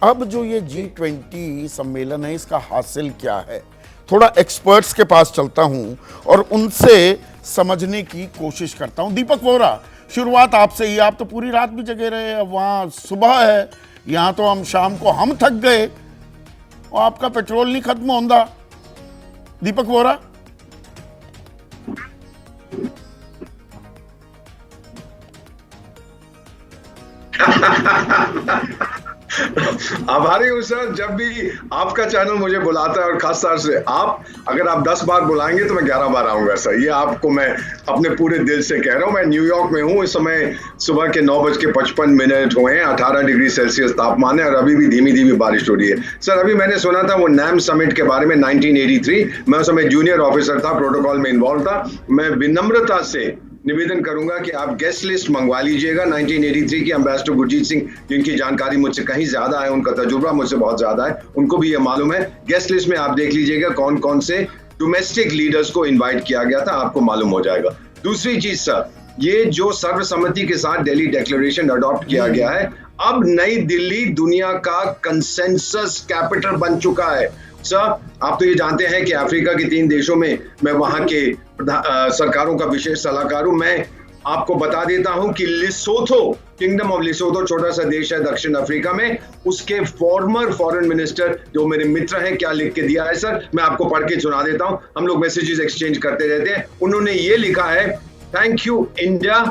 अब जो ये G20 सम्मेलन है, इसका हासिल क्या है? थोड़ा एक्सपर्ट्स के पास चलता हूं और उनसे समझने की कोशिश करता हूं। दीपक वोरा, शुरुआत आपसे ही। आप तो पूरी रात भी जगे रहे, अब वहां सुबह है, यहां तो हम शाम को हम थक गए और आपका पेट्रोल नहीं खत्म होता। दीपक वोरा, आभारी हूँ सर। जब भी आपका चैनल मुझे बुलाता है और खास तौर से अगर आप 10 बार बुलाएंगे तो मैं 11 बार आऊंगा सर। ये आपको मैं अपने पूरे दिल से कह रहा हूँ। मैं न्यूयॉर्क में हूँ, इस समय सुबह के 9:55 हुए हैं, 18 डिग्री सेल्सियस तापमान है और अभी भी धीमी धीमी बारिश हो रही है। सर अभी मैंने सुना था वो नैम समिट के बारे में 1983, मैं उस समय जूनियर ऑफिसर था, प्रोटोकॉल में इन्वॉल्व था। मैं विनम्रता से निवेदन करूंगा कि आप गेस्ट लिस्ट मंगवा लीजिएगा 1983 की। एम्बेसडर गुरजीत सिंह, जिनकी जानकारी मुझसे कहीं ज्यादा है, उनका तजुर्बा मुझसे बहुत ज्यादा है, उनको भी ये मालूम है। गेस्ट लिस्ट में आप देख लीजिएगा कौन कौन से डोमेस्टिक लीडर्स को इनवाइट किया गया था, आपको मालूम हो जाएगा। दूसरी चीज सर, ये जो सर्वसम्मति के साथ दिल्ली डिक्लेरेशन अडॉप्ट किया गया है, अब नई दिल्ली दुनिया का कंसेंसस कैपिटल बन चुका है। सर आप तो ये जानते हैं कि अफ्रीका के 3 देशों में मैं वहां के सरकारों का विशेष सलाहकार हूं। मैं आपको बता देता हूं कि लिसोथो, किंगडम ऑफ लिसोथो, छोटा सा देश है दक्षिण अफ्रीका में, उसके फॉर्मर फॉरेन मिनिस्टर जो मेरे मित्र हैं, क्या लिख के दिया है सर, मैं आपको पढ़ के सुना देता हूं। हम लोग मैसेजेस एक्सचेंज करते रहते हैं। उन्होंने ये लिखा है, thank you India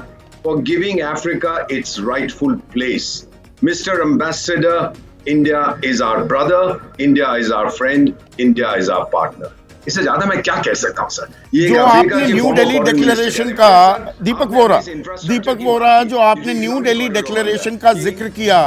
for giving Africa it's rightful place. Mister ambassador, India is our brother, India is our friend, India is our partner। इससे ज्यादा मैं क्या कह सकता हूं सर। ये जो आपने न्यू दिल्ली डिक्लेरेशन का, दीपक वोरा, जो आपने न्यू दिल्ली डिक्लेरेशन का जिक्र किया,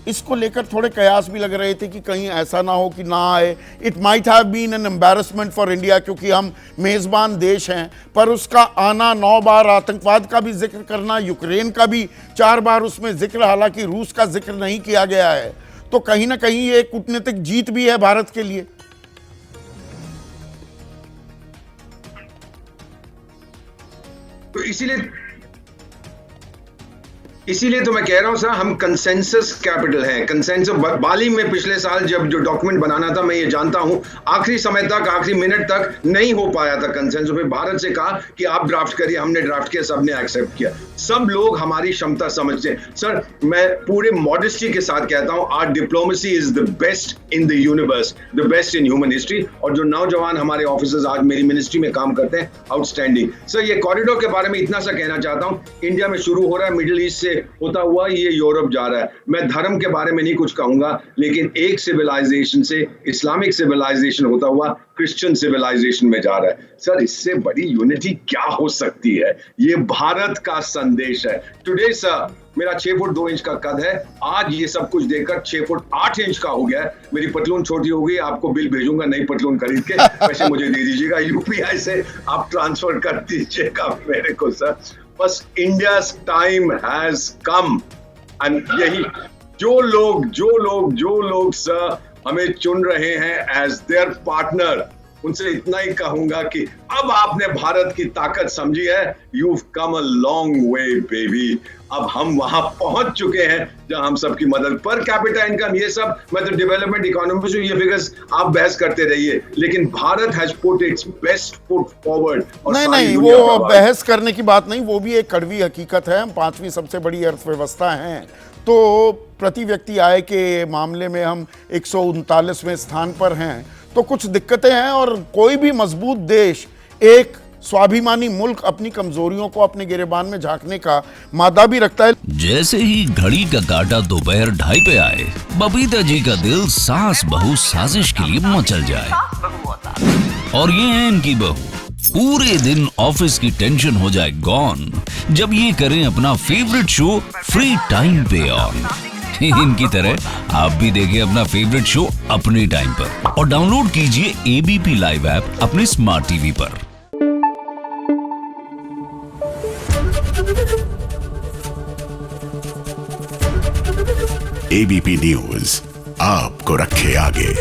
इसको लेकर थोड़े कयास भी लग रहे थे कि कहीं ऐसा ना हो कि ना आए। It might have been an embarrassment for India, क्योंकि हम मेजबान देश हैं, पर उसका आना 9 बार, आतंकवाद का भी जिक्र करना, यूक्रेन का भी 4 बार उसमें जिक्र, हालांकि रूस का जिक्र नहीं किया गया है, तो कहीं ना कहीं ये कूटनीतिक जीत भी है भारत के लिए। तो इसीलिए तो मैं कह रहा हूं सर, हम कंसेंसस कैपिटल हैं। कंसेंसस बाली में पिछले साल जब जो डॉक्यूमेंट बनाना था, मैं ये जानता हूं आखिरी समय तक, आखिरी मिनट तक नहीं हो पाया था कंसेंसस। फिर भारत से कहा कि आप ड्राफ्ट करिए, हमने ड्राफ्ट किया, सबने एक्सेप्ट किया। सब लोग हमारी क्षमता समझते हैं सर। मैं पूरे मॉडेस्टी के साथ कहता हूं, our diplomacy is the best in the universe, the best in human history. और जो नौजवान हमारे ऑफिसर्स आज मेरी मिनिस्ट्री में काम करते हैं, आउटस्टैंडिंग सर। ये कॉरिडोर के बारे में इतना सा कहना चाहता हूं, इंडिया में शुरू हो रहा है, मिडिल ईस्ट से होता हुआ ये यूरोप जा रहा है। मैं धर्म के बारे में नहीं कुछ कहूंगा, लेकिन एक सिविलाइजेशन से इस्लामिक सिविलाइजेशन होता हुआ क्रिश्चियन सिविलाइजेशन में जा रहा है सर। इससे बड़ी यूनिटी क्या हो सकती है? ये भारत का संदेश है। टुडे सर मेरा 6 फुट 2 इंच का कद है, आज ये सब कुछ देखकर 6 फुट 8 इंच का हो गया है। मेरी पतलून छोटी हो गई, आपको बिल भेजूंगा नई पतलून खरीद के, पैसे मुझे दे दीजिएगा, यूपीआई से आप ट्रांसफर कर दीजिएगा मेरे को सर। बस India's time has come. And यही जो लोग सर हमें चुन रहे हैं एज देयर पार्टनर, उनसे इतना ही कहूंगा कि अब आपने भारत की ताकत समझी है। You've come a long way baby। अब हम वहां पहुंच चुके हैं जहां हम सबकी मदद, पर कैपिटा इनकम, ये सब, मैं तो डेवलपमेंट इकोनॉमी से, ये फिगर्स आप बहस करते रहिए, लेकिन Bharat has put it's best foot forward. नहीं, वो बहस करने की बात नहीं, वो भी एक कड़वी हकीकत है। हम 5वीं सबसे बड़ी अर्थव्यवस्था हैं, तो प्रति व्यक्ति आय के मामले में हम 139वें स्थान पर हैं, तो कुछ दिक्कतें हैं। और कोई भी मजबूत देश, एक स्वाभिमानी मुल्क, अपनी कमजोरियों को अपने गिरेबान में झांकने का मादा भी रखता है। जैसे ही घड़ी का काटा दोपहर 2:30 पे आए, बबीता जी का दिल सास बहू साजिश के लिए मचल जाए। और ये है इनकी बहू, पूरे दिन ऑफिस की टेंशन हो जाए गॉन जब ये करें अपना फेवरेट शो फ्री टाइम पे ऑन। इनकी तरह आप भी देखिए अपना फेवरेट शो अपने टाइम पर और डाउनलोड कीजिए एबीपी लाइव ऐप अपने स्मार्ट टीवी पर। एबीपी न्यूज आपको रखे आगे।